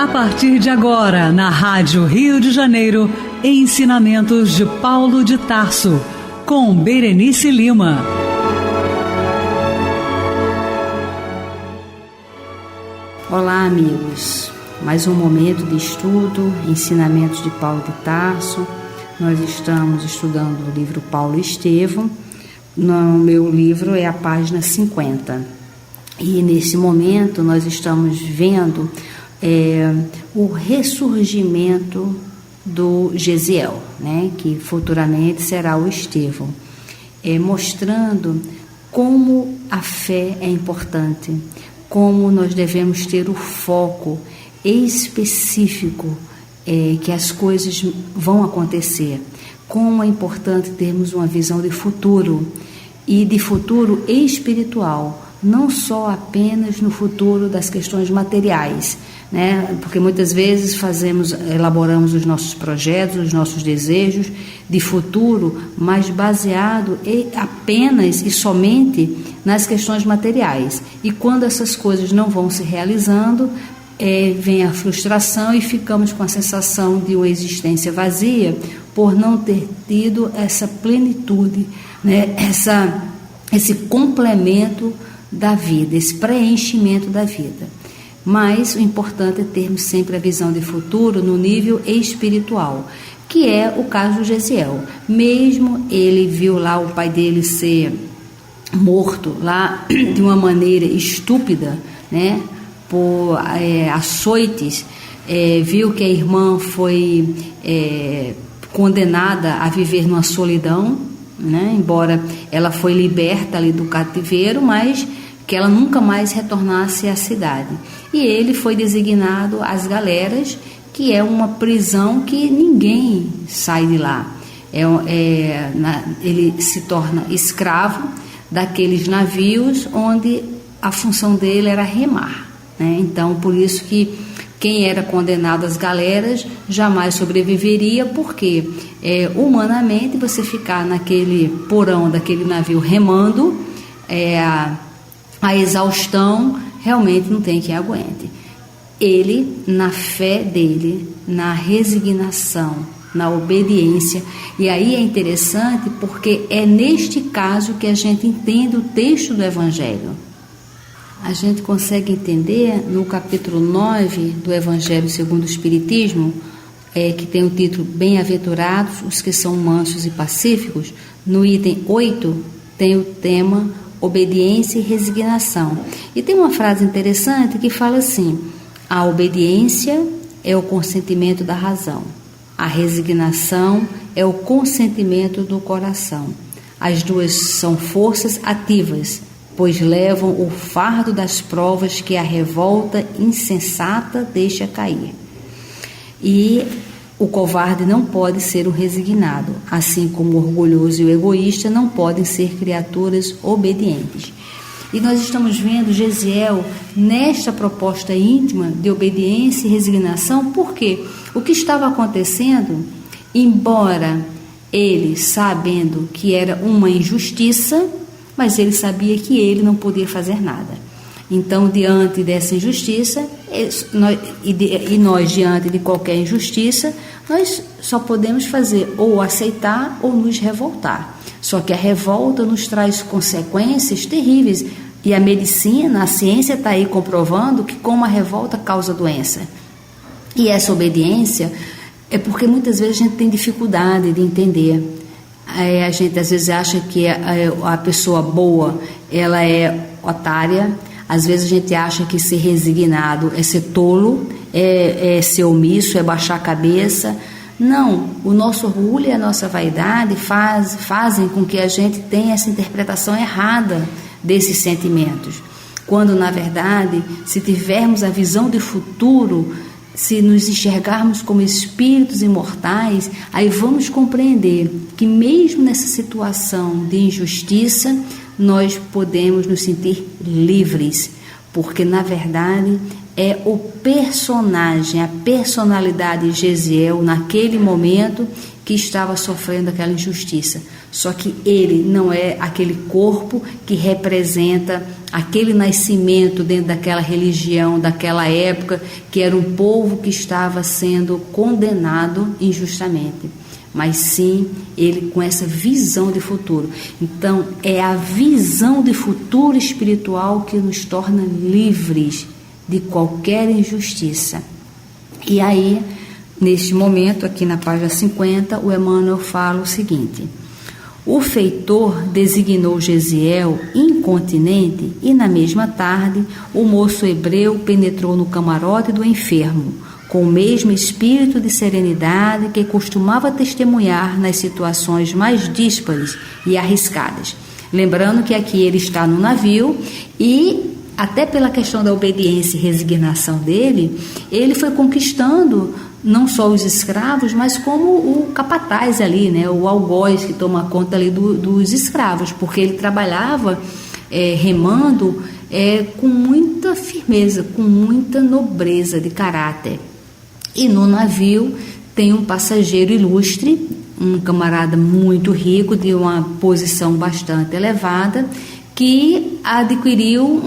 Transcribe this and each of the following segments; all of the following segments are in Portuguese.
A partir de agora, na Rádio Rio de Janeiro, Ensinamentos de Paulo de Tarso, com Berenice Lima. Olá, amigos. Mais um momento de estudo, Ensinamentos de Paulo de Tarso. Nós estamos estudando o livro Paulo e Estevão. No meu livro é a página 50. E nesse momento nós estamos vendo o ressurgimento do Gesiel, né, que futuramente será o Estevão, mostrando como a fé é importante, como nós devemos ter o foco específico, que as coisas vão acontecer, como é importante termos uma visão de futuro, e de futuro espiritual, não só apenas no futuro das questões materiais, né? Porque muitas vezes elaboramos os nossos projetos, os nossos desejos de futuro, mas baseado apenas e somente nas questões materiais. E quando essas coisas não vão se realizando, vem a frustração e ficamos com a sensação de uma existência vazia por não ter tido essa plenitude, né? Esse complemento da vida, esse preenchimento da vida. Mas o importante é termos sempre a visão de futuro no nível espiritual, que é o caso do Gesiel. Mesmo ele viu lá o pai dele ser morto lá de uma maneira estúpida, né, por açoites, viu que a irmã foi condenada a viver numa solidão, né, embora ela foi liberta ali do cativeiro, mas que ela nunca mais retornasse à cidade. E ele foi designado às galeras, que é uma prisão que ninguém sai de lá. Ele se torna escravo daqueles navios onde a função dele era remar, né? Então, por isso que quem era condenado às galeras jamais sobreviveria, porque humanamente você ficar naquele porão daquele navio remando, a exaustão realmente não tem quem aguente. Ele, na fé dele, na resignação, na obediência, e aí é interessante porque é neste caso que a gente entende o texto do Evangelho. A gente consegue entender no capítulo 9 do Evangelho segundo o Espiritismo, que tem o título Bem-aventurados os que são mansos e pacíficos. No item 8 tem o tema obediência e resignação. E tem uma frase interessante que fala assim: a obediência é o consentimento da razão, a resignação é o consentimento do coração. As duas são forças ativas, pois levam o fardo das provas que a revolta insensata deixa cair. E o covarde não pode ser o resignado, assim como o orgulhoso e o egoísta não podem ser criaturas obedientes. E nós estamos vendo Gesiel nesta proposta íntima de obediência e resignação, porque o que estava acontecendo, embora ele sabendo que era uma injustiça, mas ele sabia que ele não podia fazer nada. Então, diante dessa injustiça, nós diante de qualquer injustiça, nós só podemos fazer ou aceitar ou nos revoltar. Só que a revolta nos traz consequências terríveis. E a medicina, a ciência está aí comprovando que como a revolta causa doença. E essa obediência é porque muitas vezes a gente tem dificuldade de entender. A gente às vezes acha que a pessoa boa, ela é otária. Às vezes a gente acha que ser resignado é ser tolo, é ser omisso, é baixar a cabeça. Não, o nosso orgulho e a nossa vaidade fazem com que a gente tenha essa interpretação errada desses sentimentos. Quando, na verdade, se tivermos a visão de futuro, se nos enxergarmos como espíritos imortais, aí vamos compreender que mesmo nessa situação de injustiça, nós podemos nos sentir livres, porque na verdade é o personagem, a personalidade de Gesiel naquele momento que estava sofrendo aquela injustiça. Só que ele não é aquele corpo que representa aquele nascimento dentro daquela religião, daquela época, que era um povo que estava sendo condenado injustamente. Mas sim, ele com essa visão de futuro. Então, é a visão de futuro espiritual que nos torna livres de qualquer injustiça. E aí, neste momento, aqui na página 50, o Emmanuel fala o seguinte: o feitor designou Gesiel incontinente e na mesma tarde o moço hebreu penetrou no camarote do enfermo, com o mesmo espírito de serenidade que costumava testemunhar nas situações mais díspares e arriscadas. Lembrando que aqui ele está no navio e, até pela questão da obediência e resignação dele, ele foi conquistando não só os escravos, mas como o capataz ali, né, o algoz que toma conta ali dos escravos, porque ele trabalhava remando com muita firmeza, com muita nobreza de caráter. E no navio tem um passageiro ilustre, um camarada muito rico, de uma posição bastante elevada, que adquiriu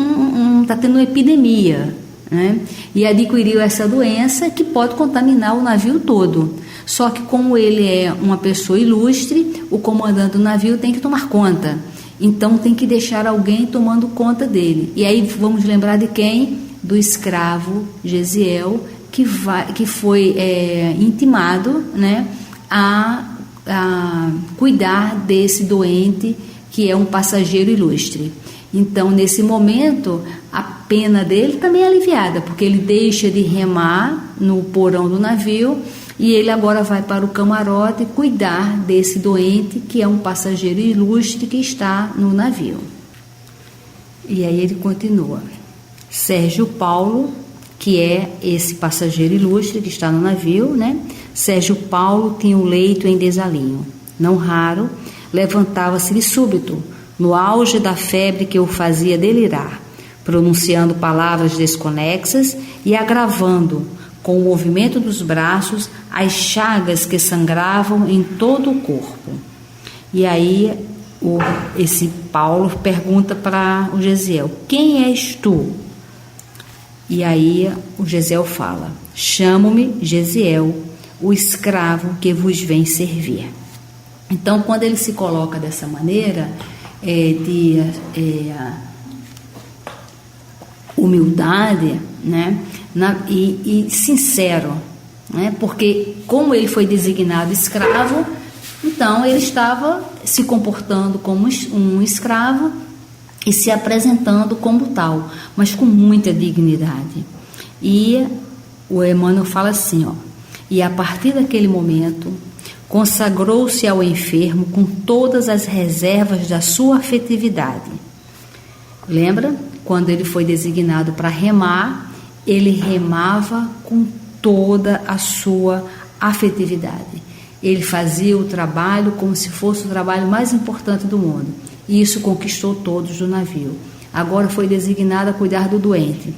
está tendo uma epidemia, né? E adquiriu essa doença que pode contaminar o navio todo. Só que como ele é uma pessoa ilustre, o comandante do navio tem que tomar conta. Então tem que deixar alguém tomando conta dele. E aí vamos lembrar de quem? Do escravo Gesiel, que foi intimado, né, a cuidar desse doente que é um passageiro ilustre. Então, nesse momento, a pena dele também é aliviada, porque ele deixa de remar no porão do navio e ele agora vai para o camarote cuidar desse doente, que é um passageiro ilustre que está no navio. E aí ele continua. Sérgio Paulo, que é esse passageiro ilustre que está no navio, né? Sérgio Paulo tinha um leito em desalinho. Não raro, levantava-se de súbito, no auge da febre que o fazia delirar, pronunciando palavras desconexas e agravando, com o movimento dos braços, as chagas que sangravam em todo o corpo. E aí esse Paulo pergunta para o Gesiel: quem és tu? E aí o Gesiel fala: chamo-me Gesiel, o escravo que vos vem servir. Então, quando ele se coloca dessa maneira, de humildade, né, e sincero, né, porque como ele foi designado escravo, então ele estava se comportando como um escravo e se apresentando como tal, mas com muita dignidade. E o Emmanuel fala assim, e a partir daquele momento consagrou-se ao enfermo com todas as reservas da sua afetividade. Lembra? Quando ele foi designado para remar, ele remava com toda a sua afetividade. Ele fazia o trabalho como se fosse o trabalho mais importante do mundo. E isso conquistou todos do navio. Agora foi designado a cuidar do doente.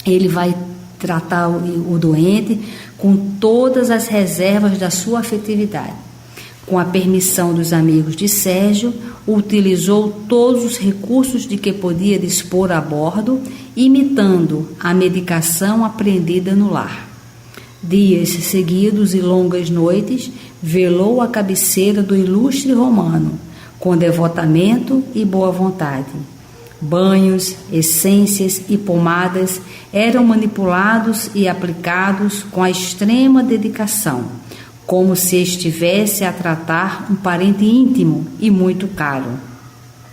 Ele vai tratar o doente com todas as reservas da sua afetividade. Com a permissão dos amigos de Sérgio, utilizou todos os recursos de que podia dispor a bordo, imitando a medicação aprendida no lar. Dias seguidos e longas noites, velou a cabeceira do ilustre romano, com devotamento e boa vontade. Banhos, essências e pomadas eram manipulados e aplicados com a extrema dedicação, como se estivesse a tratar um parente íntimo e muito caro.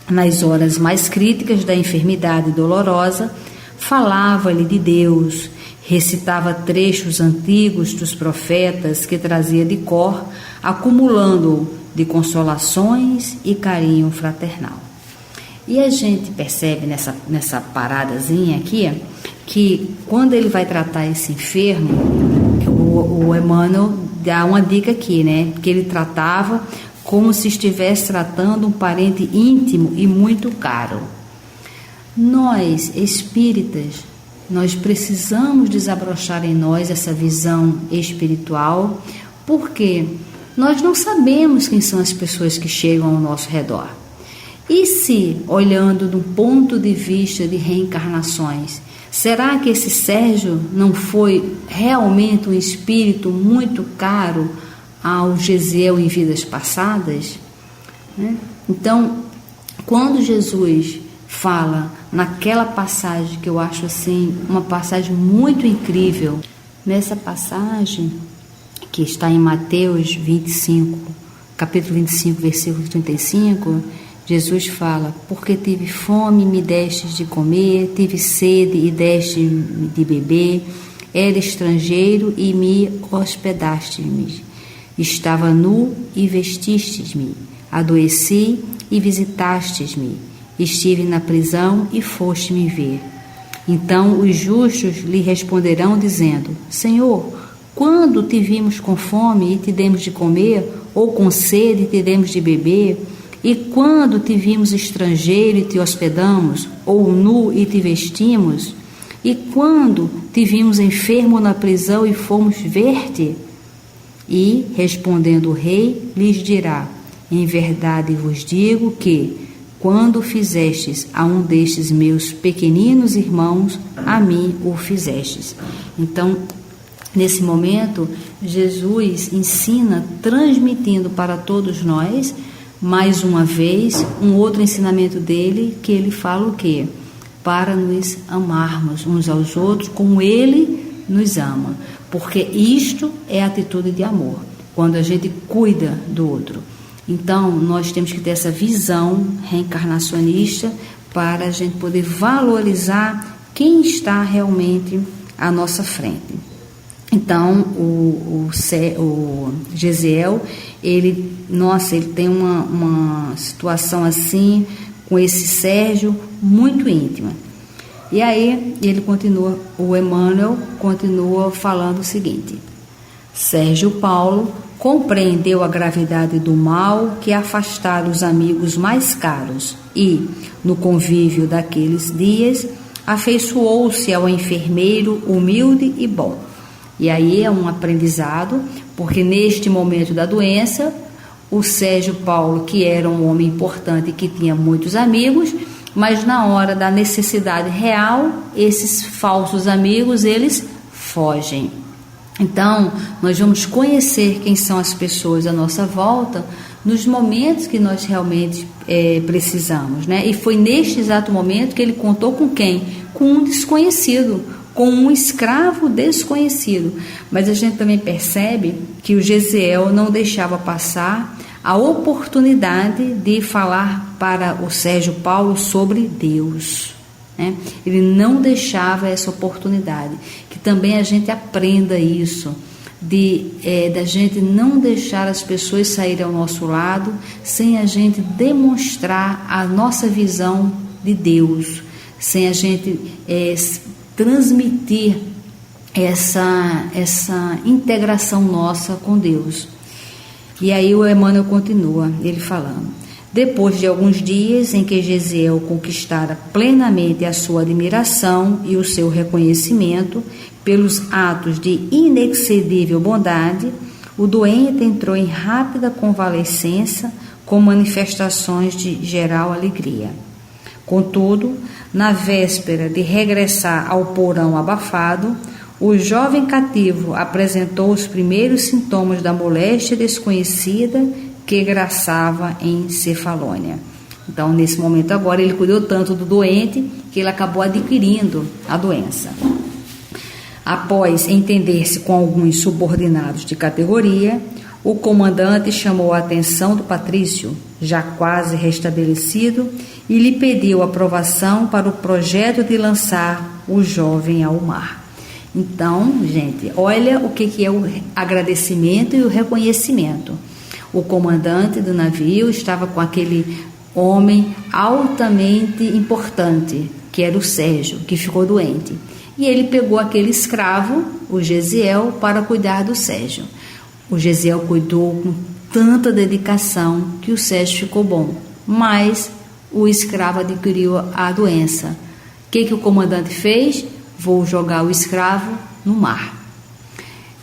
Nas horas mais críticas da enfermidade dolorosa, falava-lhe de Deus, recitava trechos antigos dos profetas que trazia de cor, acumulando-o de consolações e carinho fraternal. E a gente percebe nessa paradazinha aqui, que quando ele vai tratar esse enfermo, o Emmanuel dá uma dica aqui, né? Que ele tratava como se estivesse tratando um parente íntimo e muito caro. Nós, espíritas, nós precisamos desabrochar em nós essa visão espiritual, porque nós não sabemos quem são as pessoas que chegam ao nosso redor. E se, olhando de um ponto de vista de reencarnações, será que esse Sérgio não foi realmente um espírito muito caro ao Gesiel em vidas passadas? Então, quando Jesus fala naquela passagem, que eu acho assim uma passagem muito incrível, nessa passagem que está em Mateus 25, capítulo 25, versículo 35, Jesus fala: porque tive fome e me destes de comer, tive sede e destes de beber, era estrangeiro e me hospedastes-me, estava nu e vestistes-me, adoeci e visitastes-me, estive na prisão e foste me ver. Então os justos lhe responderão dizendo: Senhor, quando te vimos com fome e te demos de comer, ou com sede e te demos de beber? E quando te vimos estrangeiro e te hospedamos, ou nu e te vestimos? E quando te vimos enfermo na prisão e fomos ver-te? E, respondendo o rei, lhes dirá: em verdade vos digo que, quando fizestes a um destes meus pequeninos irmãos, a mim o fizestes. Então, nesse momento, Jesus ensina, transmitindo para todos nós, mais uma vez, um outro ensinamento dele, que ele fala o quê? Para nos amarmos uns aos outros como ele nos ama. Porque isto é atitude de amor, quando a gente cuida do outro. Então, nós temos que ter essa visão reencarnacionista para a gente poder valorizar quem está realmente à nossa frente. Então, o Gesiel, ele tem uma situação assim, com esse Sérgio, muito íntima. E aí, o Emmanuel continua falando o seguinte: Sérgio Paulo compreendeu a gravidade do mal que afastara os amigos mais caros e, no convívio daqueles dias, afeiçoou-se ao enfermeiro humilde e bom. E aí é um aprendizado, porque neste momento da doença, o Sérgio Paulo, que era um homem importante e que tinha muitos amigos, mas na hora da necessidade real, esses falsos amigos, eles fogem. Então, nós vamos conhecer quem são as pessoas à nossa volta nos momentos que nós realmente precisamos, né? E foi neste exato momento que ele contou com quem? Com um desconhecido, com um escravo desconhecido. Mas a gente também percebe que o Gesiel não deixava passar a oportunidade de falar para o Sérgio Paulo sobre Deus, né? Ele não deixava essa oportunidade. Que também a gente aprenda isso, da gente não deixar as pessoas saírem ao nosso lado sem a gente demonstrar a nossa visão de Deus, sem a gente transmitir essa integração nossa com Deus. E aí o Emmanuel continua, ele falando: depois de alguns dias em que Gesiel conquistara plenamente a sua admiração e o seu reconhecimento pelos atos de inexcedível bondade, o doente entrou em rápida convalescença com manifestações de geral alegria. Contudo, na véspera de regressar ao porão abafado, o jovem cativo apresentou os primeiros sintomas da moléstia desconhecida que graçava em Cefalônia. Então, nesse momento agora, ele cuidou tanto do doente que ele acabou adquirindo a doença. Após entender-se com alguns subordinados de categoria, o comandante chamou a atenção do patrício, já quase restabelecido, e lhe pediu aprovação para o projeto de lançar o jovem ao mar. Então, gente, olha o que é o agradecimento e o reconhecimento. O comandante do navio estava com aquele homem altamente importante, que era o Sérgio, que ficou doente. E ele pegou aquele escravo, o Gesiel, para cuidar do Sérgio. O Gesiel cuidou com tanta dedicação que o Sérgio ficou bom. Mas o escravo adquiriu a doença. O que o comandante fez? Vou jogar o escravo no mar.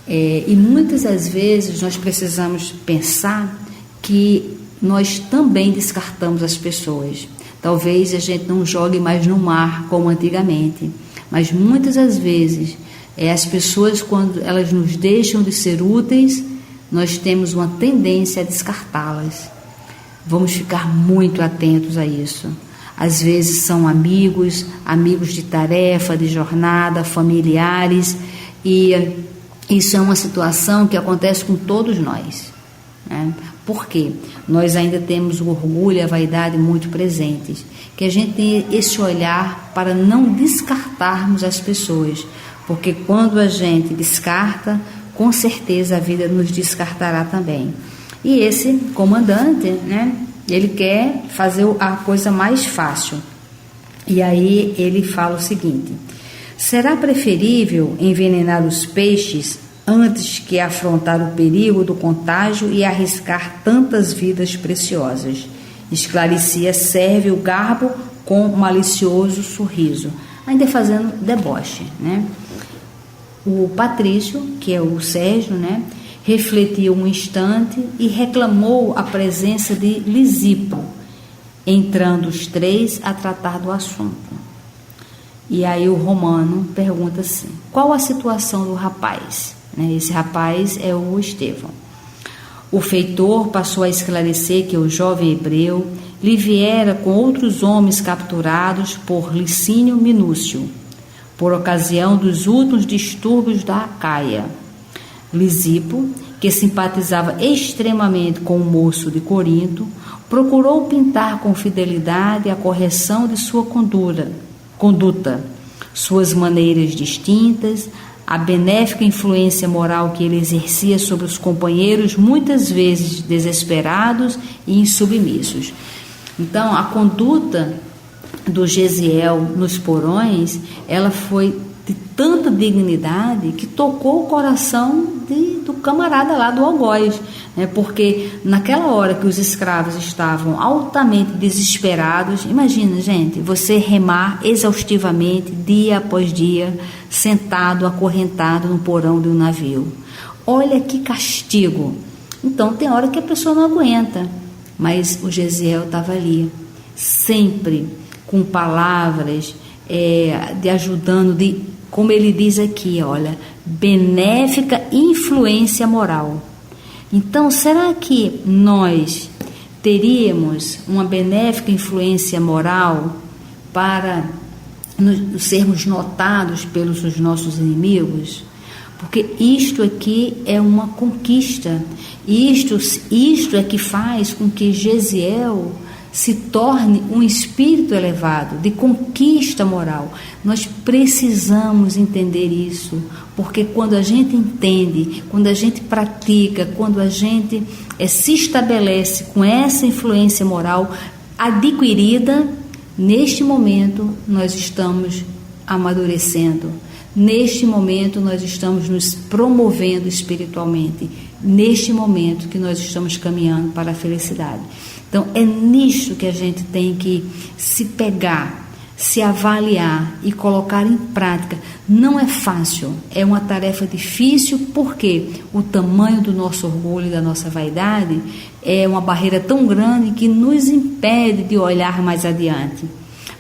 E muitas das vezes nós precisamos pensar que nós também descartamos as pessoas. Talvez a gente não jogue mais no mar como antigamente, mas muitas das vezes as pessoas, quando elas nos deixam de ser úteis, nós temos uma tendência a descartá-las. Vamos ficar muito atentos a isso. Às vezes são amigos de tarefa, de jornada, familiares, e isso é uma situação que acontece com todos nós, né? Por quê? Nós ainda temos o orgulho e a vaidade muito presentes, que a gente tem esse olhar para não descartarmos as pessoas, porque quando a gente descarta, com certeza a vida nos descartará também. E esse comandante, né, ele quer fazer a coisa mais fácil. E aí ele fala o seguinte: será preferível envenenar os peixes antes que afrontar o perigo do contágio e arriscar tantas vidas preciosas. Esclarecia Sérvio Garbo com malicioso sorriso, ainda fazendo deboche, né? O Patrício, que é o Sérgio, né, refletiu um instante e reclamou a presença de Lisipo, entrando os três a tratar do assunto. E aí o Romano pergunta assim: qual a situação do rapaz? Esse rapaz é o Estevão. O feitor passou a esclarecer que o jovem hebreu lhe viera com outros homens capturados por Licínio Minúcio, por ocasião dos últimos distúrbios da Acaia. Lisipo, que simpatizava extremamente com o moço de Corinto, procurou pintar com fidelidade a correção de sua conduta, suas maneiras distintas, a benéfica influência moral que ele exercia sobre os companheiros, muitas vezes desesperados e insubmissos. Então, a conduta do Gesiel nos porões, ela foi de tanta dignidade que tocou o coração do camarada lá do algoz, né? Porque naquela hora que os escravos estavam altamente desesperados, imagina, gente, você remar exaustivamente, dia após dia, sentado, acorrentado no porão de um navio. Olha que castigo! Então tem hora que a pessoa não aguenta, mas o Gesiel estava ali, sempre com palavras de ajudando, como ele diz aqui, olha, benéfica influência moral. Então, será que nós teríamos uma benéfica influência moral para sermos notados pelos nossos inimigos? Porque isto aqui é uma conquista. Isto é que faz com que Gesiel se torne um espírito elevado, de conquista moral. Nós precisamos entender isso, porque quando a gente entende, quando a gente pratica, quando a gente se estabelece com essa influência moral adquirida, neste momento nós estamos amadurecendo, neste momento nós estamos nos promovendo espiritualmente, neste momento que nós estamos caminhando para a felicidade. Então, é nisso que a gente tem que se pegar, se avaliar e colocar em prática. Não é fácil, é uma tarefa difícil, porque o tamanho do nosso orgulho e da nossa vaidade é uma barreira tão grande que nos impede de olhar mais adiante.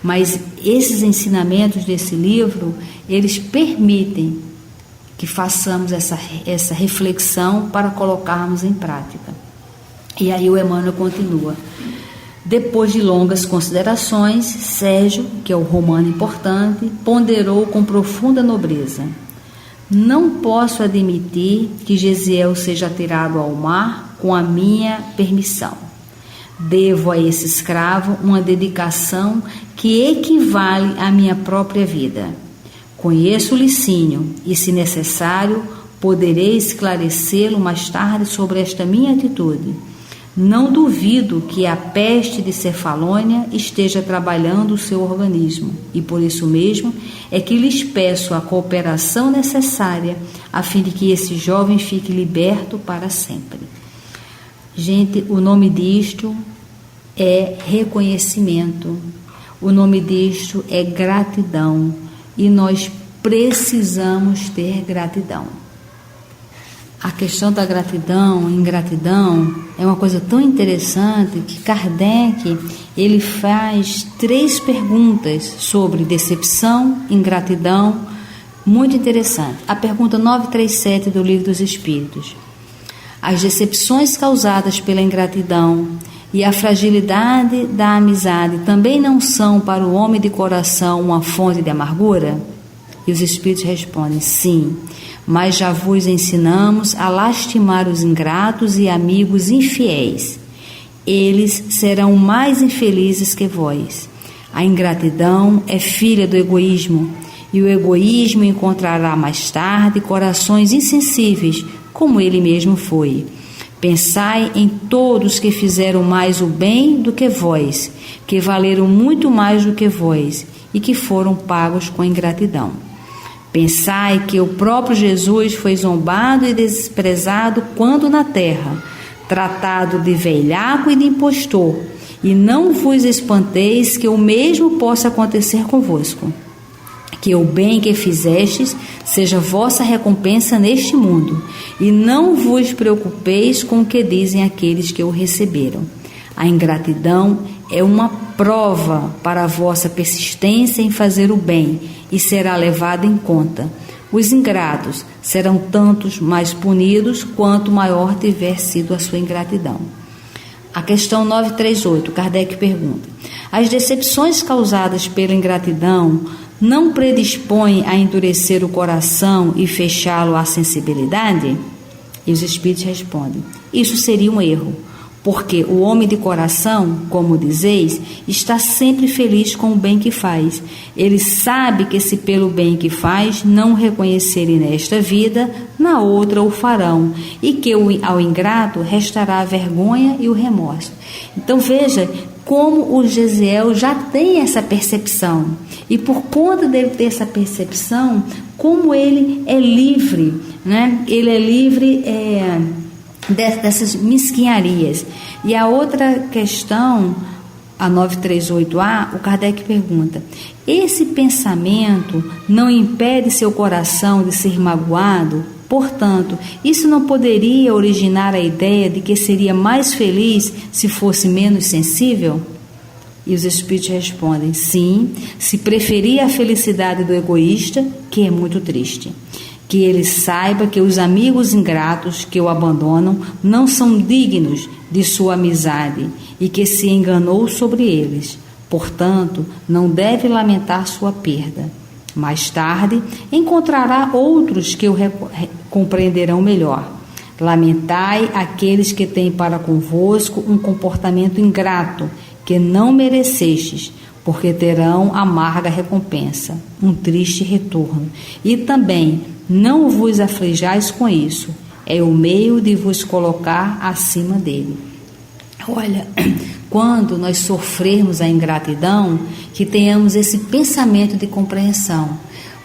Mas esses ensinamentos desse livro, eles permitem que façamos essa reflexão para colocarmos em prática. E aí o Emmanuel continua: depois de longas considerações, Sérgio, que é o romano importante, ponderou com profunda nobreza: não posso admitir que Gesiel seja atirado ao mar com a minha permissão. Devo a esse escravo uma dedicação que equivale à minha própria vida. Conheço Licínio e, se necessário, poderei esclarecê-lo mais tarde sobre esta minha atitude. Não duvido que a peste de Cefalônia esteja trabalhando o seu organismo, e por isso mesmo é que lhes peço a cooperação necessária a fim de que esse jovem fique liberto para sempre. Gente, o nome disto é reconhecimento. O nome disto é gratidão, e nós precisamos ter gratidão. A questão da gratidão, ingratidão, é uma coisa tão interessante que Kardec, ele faz 3 perguntas sobre decepção, ingratidão, muito interessante. A pergunta 937 do Livro dos Espíritos. As decepções causadas pela ingratidão e a fragilidade da amizade também não são para o homem de coração uma fonte de amargura? E os Espíritos respondem, sim, mas já vos ensinamos a lastimar os ingratos e amigos infiéis. Eles serão mais infelizes que vós. A ingratidão é filha do egoísmo, e o egoísmo encontrará mais tarde corações insensíveis, como ele mesmo foi. Pensai em todos que fizeram mais o bem do que vós, que valeram muito mais do que vós, e que foram pagos com ingratidão. Pensai que o próprio Jesus foi zombado e desprezado quando na terra, tratado de velhaco e de impostor, e não vos espanteis que o mesmo possa acontecer convosco. Que o bem que fizestes seja vossa recompensa neste mundo, e não vos preocupeis com o que dizem aqueles que o receberam. A ingratidão é uma prova para a vossa persistência em fazer o bem, e será levada em conta. Os ingratos serão tantos mais punidos quanto maior tiver sido a sua ingratidão. A questão 938, Kardec pergunta: as decepções causadas pela ingratidão não predispõem a endurecer o coração e fechá-lo à sensibilidade? E os Espíritos respondem: isso seria um erro, porque o homem de coração, como dizeis, está sempre feliz com o bem que faz. Ele sabe que se pelo bem que faz não o reconhecerem nesta vida, na outra o farão, e que ao ingrato restará a vergonha e o remorso. Então veja como o Gesiel já tem essa percepção, e por conta dele ter essa percepção, como ele é livre, né? Ele é livre dessas mesquinharias. E a outra questão, a 938A, o Kardec pergunta: esse pensamento não impede seu coração de ser magoado? Portanto, isso não poderia originar a ideia de que seria mais feliz se fosse menos sensível? E os Espíritos respondem: sim, se preferir a felicidade do egoísta, que é muito triste. Que ele saiba que os amigos ingratos que o abandonam não são dignos de sua amizade e que se enganou sobre eles. Portanto, não deve lamentar sua perda. Mais tarde, encontrará outros que o compreenderão melhor. Lamentai aqueles que têm para convosco um comportamento ingrato, que não merecestes, porque terão amarga recompensa, um triste retorno. E também não vos aflijais com isso, é o meio de vos colocar acima dele. Olha, quando nós sofrermos a ingratidão, que tenhamos esse pensamento de compreensão,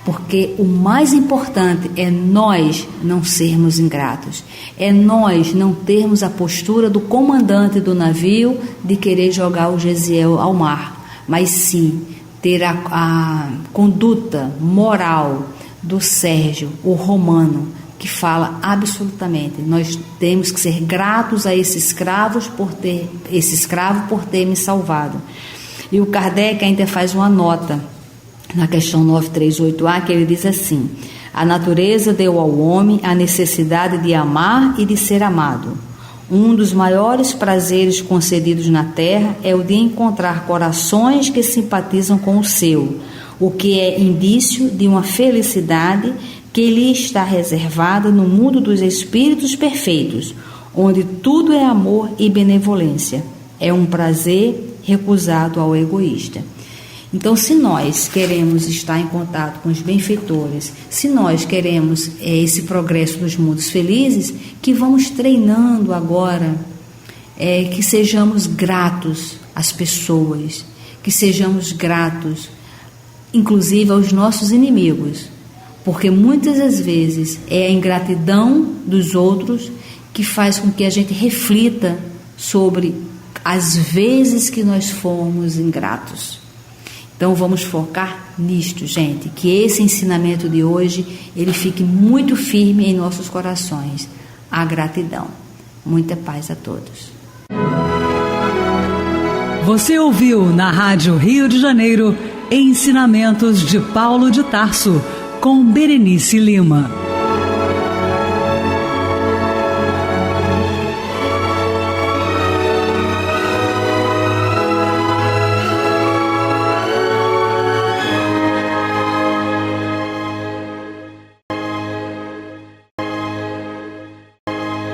porque o mais importante é nós não sermos ingratos, é nós não termos a postura do comandante do navio de querer jogar o Gesiel ao mar, mas sim ter a conduta moral do Sérgio, o romano, que fala absolutamente: nós temos que ser gratos a esse escravo por ter me salvado. E o Kardec ainda faz uma nota na questão 938A, que ele diz assim: a natureza deu ao homem a necessidade de amar e de ser amado. Um dos maiores prazeres concedidos na terra é o de encontrar corações que simpatizam com o seu, o que é indício de uma felicidade que lhe está reservada no mundo dos espíritos perfeitos, onde tudo é amor e benevolência. É um prazer recusado ao egoísta. Então, se nós queremos estar em contato com os benfeitores, se nós queremos esse progresso dos mundos felizes, que vamos treinando agora, que sejamos gratos às pessoas, que sejamos gratos, inclusive aos nossos inimigos, porque muitas das vezes é a ingratidão dos outros que faz com que a gente reflita sobre as vezes que nós fomos ingratos. Então vamos focar nisto, gente, que esse ensinamento de hoje, ele fique muito firme em nossos corações. A gratidão. Muita paz a todos. Você ouviu na Rádio Rio de Janeiro Ensinamentos de Paulo de Tarso, com Berenice Lima.